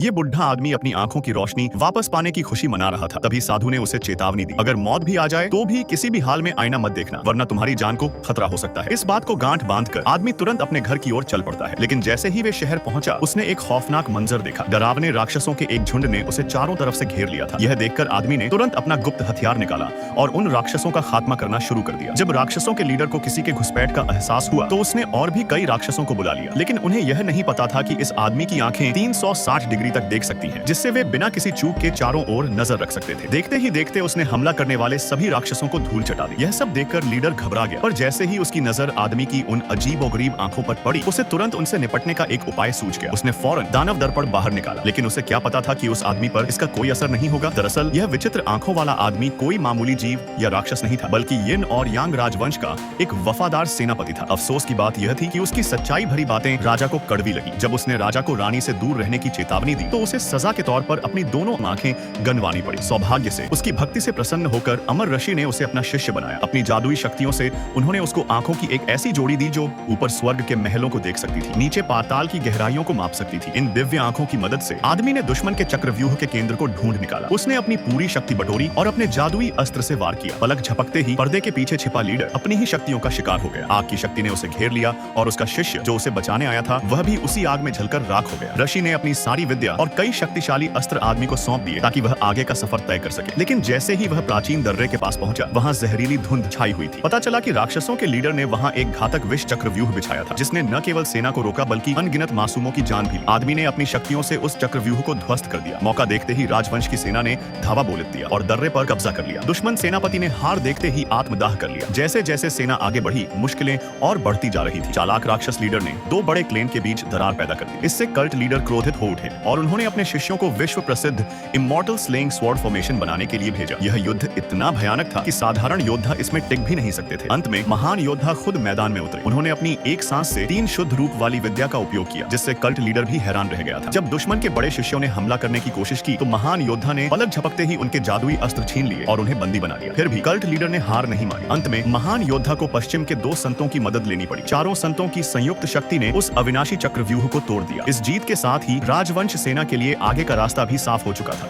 ये बुढ़ा आदमी अपनी आंखों की रोशनी वापस पाने की खुशी मना रहा था। तभी साधु ने उसे चेतावनी दी, अगर मौत भी आ जाए तो भी किसी भी हाल में आईना मत देखना, वरना तुम्हारी जान को खतरा हो सकता है। इस बात को गांठ बांधकर आदमी तुरंत अपने घर की ओर चल पड़ता है। लेकिन जैसे ही वे शहर पहुंचा, उसने एक खौफनाक मंजर देखा। डरावने राक्षसों के एक झुंड ने उसे चारों तरफ से घेर लिया था। यह देखकर आदमी ने तुरंत अपना गुप्त हथियार निकाला और उन राक्षसों का खात्मा करना शुरू कर दिया। जब राक्षसों के लीडर को किसी के घुसपैठ का एहसास हुआ तो उसने और भी कई राक्षसों को बुला लिया। लेकिन उन्हें यह नहीं पता था कि इस आदमी की आंखें 360 डिग्री तक देख सकती हैं, जिससे वे बिना किसी चूक के चारों ओर नजर रख सकते थे। देखते ही देखते उसने हमला करने वाले सभी राक्षसों को धूल चटा दी। यह सब देखकर लीडर घबरा गया, पर जैसे ही उसकी नजर आदमी की उन अजीबोगरीब आंखों पर पड़ी, उसे तुरंत उनसे निपटने का एक उपाय सूझ गया। उसने फौरन दानव दर्पण बाहर निकाला, लेकिन उसे क्या पता था कि उस आदमी पर इसका कोई असर नहीं होगा। दरअसल यह विचित्र आंखों वाला आदमी कोई मामूली जीव या राक्षस नहीं था, बल्कि यिन और यांग राजवंश का एक वफादार सेनापति था। अफसोस की बात यह थी कि उसकी सच्चाई भरी बातें राजा को कड़वी लगी। जब उसने राजा को रानी से दूर रहने की चेतावनी दी तो उसे सजा के तौर पर अपनी दोनों आंखें गनवानी पड़ी। सौभाग्य से उसकी भक्ति से प्रसन्न होकर अमर ऋषि ने उसे अपना शिष्य बनाया। अपनी जादुई शक्तियों से उन्होंने उसको आंखों की एक ऐसी जोड़ी दी जो ऊपर स्वर्ग के महलों को देख सकती थी, नीचे पाताल की गहराइयों को माप सकती थी। इन दिव्य आंखों की मदद से आदमी ने दुश्मन के चक्रव्यूह के केंद्र को ढूंढ निकाला। उसने अपनी पूरी शक्ति बटोरी और अपने जादुई अस्त्र से वार किया। पलक झपकते ही पर्दे के पीछे छिपा लीडर अपनी ही शक्तियों का शिकार हो गया। आग की शक्ति ने उसे घेर लिया और उसका शिष्य जो उसे बचाने आया था वह भी उसी आग में जलकर राख हो गया। ऋषि ने अपनी सारी विद्या और कई शक्तिशाली अस्त्र आदमी को सौंप दिए ताकि वह आगे का सफर तय कर सके। लेकिन जैसे ही वह प्राचीन दर्रे के पास पहुंचा, वहां जहरीली धुंध छाई हुई थी। पता चला कि राक्षसों के लीडर ने वहां एक घातक विष चक्रव्यूह बिछाया था, जिसने न केवल सेना को रोका बल्कि अनगिनत मासूमों की जान भी ली। आदमी ने अपनी शक्तियों से उस चक्रव्यूह को ध्वस्त कर दिया। मौका देखते ही राजवंश की सेना ने धावा बोल दिया और दर्रे पर कब्जा कर लिया। दुश्मन सेनापति ने हार देखते ही आत्मदाह कर लिया। जैसे जैसे सेना आगे बढ़ी, मुश्किलें और बढ़ती जा रही थी। चालाक राक्षस लीडर ने दो बड़े क्लेन के बीच दरार पैदा कर दी। इससे कल्ट लीडर क्रोधित हो उठे और उन्होंने अपने शिष्यों को विश्व प्रसिद्ध इमॉर्टल स्लेइंग स्वॉर्ड फॉर्मेशन बनाने के लिए भेजा। यह युद्ध इतना भयानक था कि साधारण योद्धा इसमें टिक भी नहीं सकते थे। अंत में महान योद्धा खुद मैदान में उतरे। उन्होंने अपनी एक सांस से 3 शुद्ध रूप वाली विद्या का उपयोग किया, जिससे कल्ट लीडर भी हैरान रह गया था। जब दुश्मन के बड़े शिष्यों ने हमला करने की कोशिश की तो महान योद्धा ने पलक झपकते ही उनके जादुई अस्त्र छीन लिए और उन्हें बंदी बना लिया। फिर भी कल्ट लीडर ने हार नहीं मानी। अंत में महान योद्धा को पश्चिम के 2 संतों की मदद लेनी पड़ी। चारों संतों की संयुक्त शक्ति ने उस अविनाशी चक्रव्यूह को तोड़ दिया। इस जीत के साथ ही राजवंश सेना के लिए आगे का रास्ता भी साफ हो चुका था।